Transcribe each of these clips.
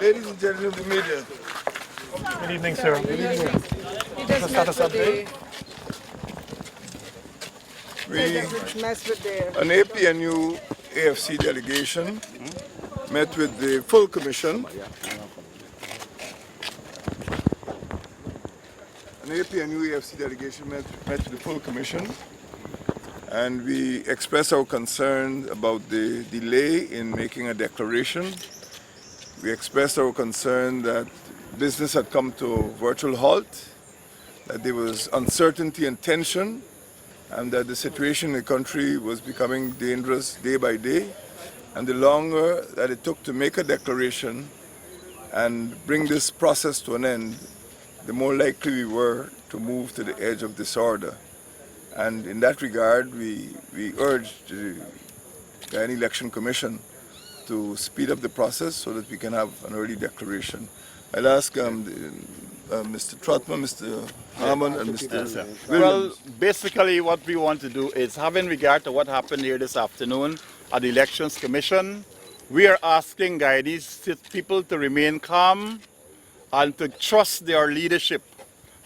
Ladies and gentlemen of the media. Good evening, sir. Good evening. Just a status update. An APNU AFC delegation met with the full commission. An APNU AFC delegation met with the full commission, and we expressed our concern about the delay in making a declaration. We expressed our concern that business had come to a virtual halt, that there was uncertainty and tension, and that the situation in the country was becoming dangerous day by day. And the longer that it took to make a declaration and bring this process to an end, the more likely we were to move to the edge of disorder. And in that regard, we urged the Guyana Election Commission to speed up the process so that we can have an early declaration. I'll ask Mr. Trotman, Mr. Harmon, and Mr. Williams. Well, basically what we want to do is, having regard to what happened here this afternoon at the Elections Commission, we are asking Guyanese people to remain calm and to trust their leadership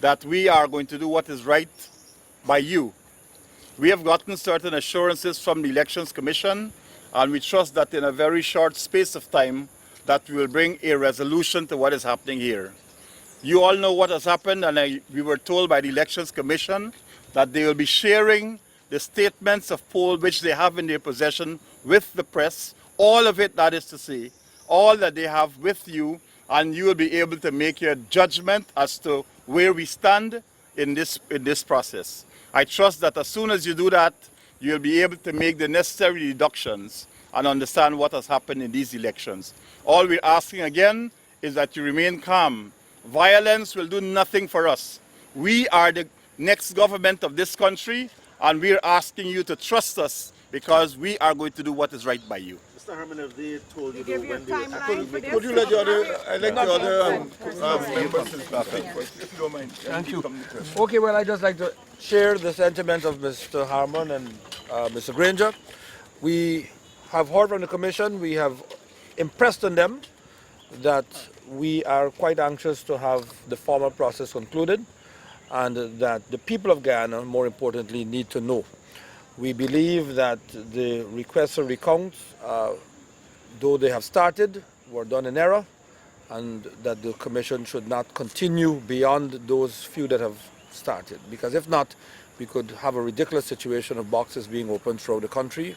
that we are going to do what is right by you. We have gotten certain assurances from the Elections Commission, and we trust that in a very short space of time that we will bring a resolution to what is happening here. You all know what has happened, and we were told by the Elections Commission that they will be sharing the statements of poll which they have in their possession with the press, all of it, that is to say, all that they have with you, and you will be able to make your judgment as to where we stand in this process. I trust that as soon as you do that, you'll be able to make the necessary deductions and understand what has happened in these elections. All we're asking again is that you remain calm. Violence will do nothing for us. We are the next government of this country, and we're asking you to trust us because we are going to do what is right by you. Mr. Herman, have they told you Give you a when they timeline for this? Could you let the other, I'd like the other members to speak, if you don't mind. Thank you. Okay, well, I'd just like to share the sentiments of Mr. Harmon and Mr. Granger. We have heard from the Commission, we have impressed on them that we are quite anxious to have the formal process concluded, and that the people of Guyana, more importantly, need to know. We believe that the requests for recount, though they have started, were done in error, and that the Commission should not continue beyond those few that have started. Because if not, we could have a ridiculous situation of boxes being opened throughout the country,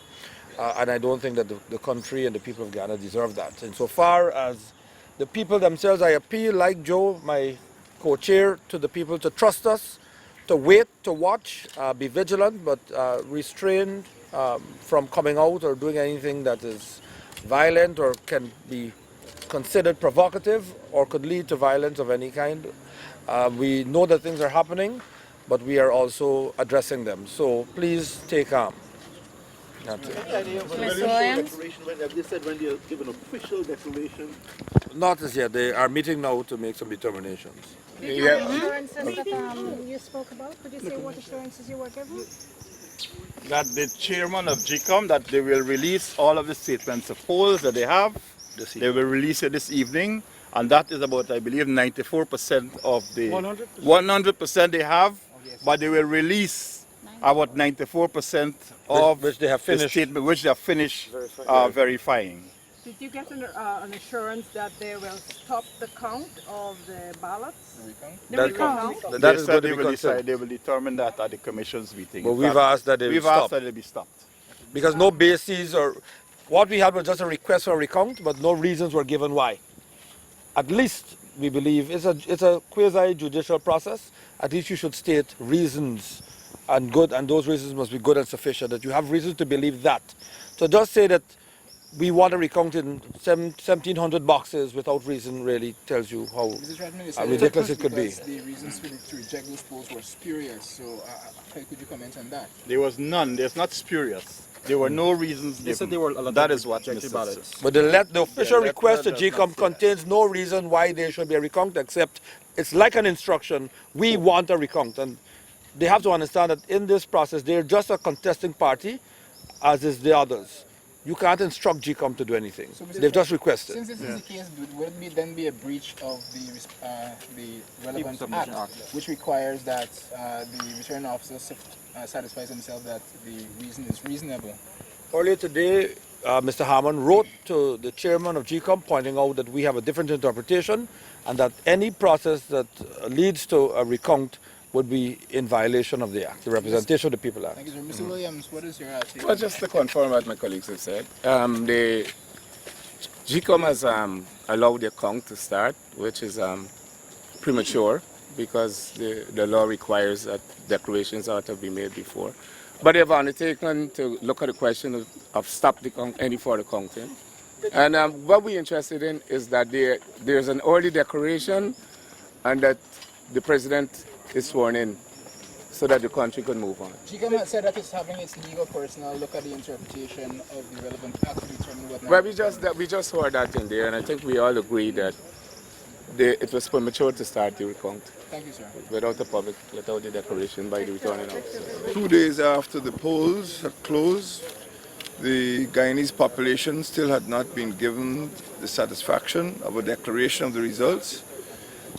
and I don't think that the country and the people of Guyana deserve that. And so far as the people themselves, I appeal, like Joe, my co-chair, to the people to trust us, to wait, to watch, be vigilant, but restrain from coming out or doing anything that is violent or can be considered provocative or could lead to violence of any kind. We know that things are happening, but we are also addressing them. So please stay calm. That's it. Ms. Williams? Have they said when they'll give an official declaration? Not as yet. They are meeting now to make some determinations. Did you have assurances that you spoke about? Could you say what assurances you were given? That the chairman of Gecom, that they will release all of the statements of polls that they have. They will release it this evening, and that is about, I believe, 94% of the 100% they have, but they will release about 94% of which they have finished, the statement, which they have finished verifying. Did you get an assurance that they will stop the count of the ballots? The recount? That is going to be considered. They will determine that at the Commission's meeting. But we've asked that we've asked that it be stopped. Because no bases or what we had was just a request for a recount, but no reasons were given why. At least we believe it's a quasi-judicial process. At least you should state reasons and those reasons must be good and sufficient, that you have reasons to believe that. So just say that we want to recount in 1,700 boxes without reason really tells you how ridiculous it could be. The reasons to reject those polls were spurious, so how could you comment on that? There was none. There's not spurious. There were no reasons given. They said they were a lot that of is what rejected ballots. But the official request to Gecom contains no reason why there should be a recount, except it's like an instruction. We want a recount, and they have to understand that in this process they're just a contesting party, as is the others. you can't instruct Gecom to do anything. So, They've just requested. Since this is the case, would it then be a breach of the relevant act, which requires that the return officer satisfies himself that the reason is reasonable? Earlier today, Mr. Harmon wrote to the chairman of Gecom pointing out that we have a different interpretation and that any process that leads to a recount would be in violation of the Act, the Representation of the People Act. Thank you, sir. Mr. Williams, what is your take? Well, just to confirm what my colleagues have said, the GCOM has allowed the account to start, which is premature because the law requires that declarations are to be made before. But they've undertaken to look at the question of stop any further counting. And what we're interested in is that there's an early declaration and that the president is sworn in so that the country can move on. Gecom had said that it's having its legal personnel look at the interpretation of the relevant act to determine what... Well, we just heard that in there, and I think we all agree that it was premature to start the recount. Thank you, sir. Without the declaration by the returning officer. 2 days after the polls had closed, the Guyanese population still had not been given the satisfaction of a declaration of the results.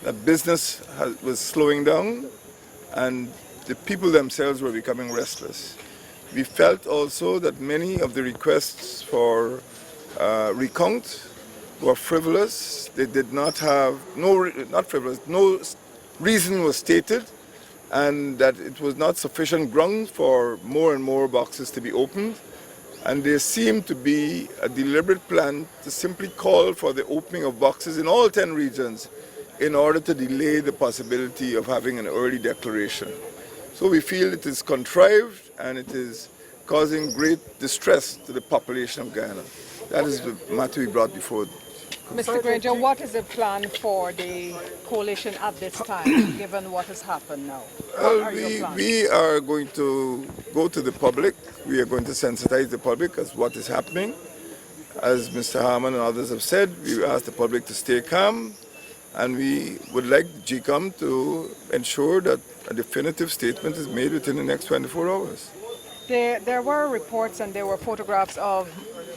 The business was slowing down, and the people themselves were becoming restless. We felt also that many of the requests for recount were frivolous. They did not have, not frivolous, no reason was stated, and that it was not sufficient ground for more and more boxes to be opened. And there seemed to be a deliberate plan to simply call for the opening of boxes in all 10 regions in order to delay the possibility of having an early declaration. So we feel it is contrived and it is causing great distress to the population of Guyana. That is the matter we brought before. Mr. Granger, what is the plan for the coalition at this time, given what has happened now? Well, we are going to go to the public. We are going to sensitize the public as what is happening. As Mr. Harmon and others have said, we ask the public to stay calm, and we would like Gecom to ensure that a definitive statement is made within the next 24 hours. There were reports and there were photographs of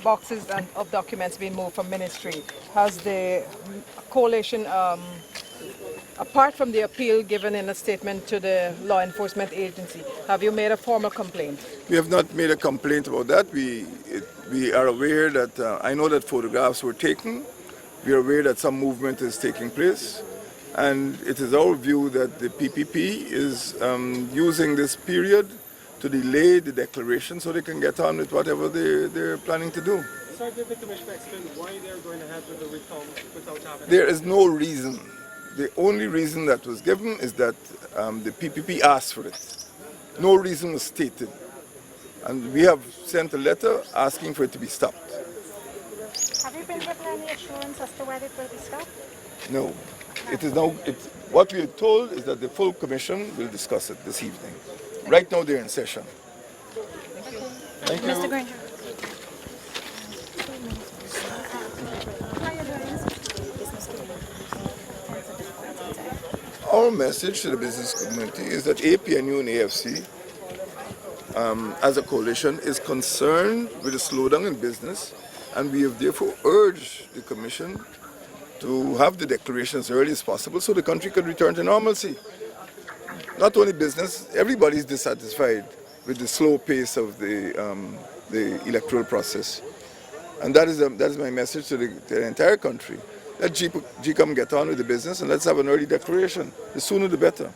boxes and of documents being moved from ministry. Has the coalition, apart from the appeal given in a statement to the law enforcement agency, have you made a formal complaint? We have not made a complaint about that. We are aware that, I know that photographs were taken. We are aware that some movement is taking place. And it is our view that the PPP is using this period to delay the declaration so they can get on with whatever they're planning to do. Sir, did the Commissioner explain why they're going ahead with the recount without having... There is no reason. The only reason that was given is that the PPP asked for it. No reason was stated. And we have sent a letter asking for it to be stopped. Have you been given any assurance as to whether it will be stopped? No. It is now, what we are told is that the full commission will discuss it this evening. Right now they're in session. Thank you. Mr. Granger. Our message to the business community is that APNU and AFC, as a coalition, is concerned with the slowdown in business, and we have therefore urged the Commission to have the declaration as early as possible so the country can return to normalcy. Not only business, everybody is dissatisfied with the slow pace of the electoral process. And that is my message to the entire country. Let Gecom get on with the business and let's have an early declaration. The sooner the better.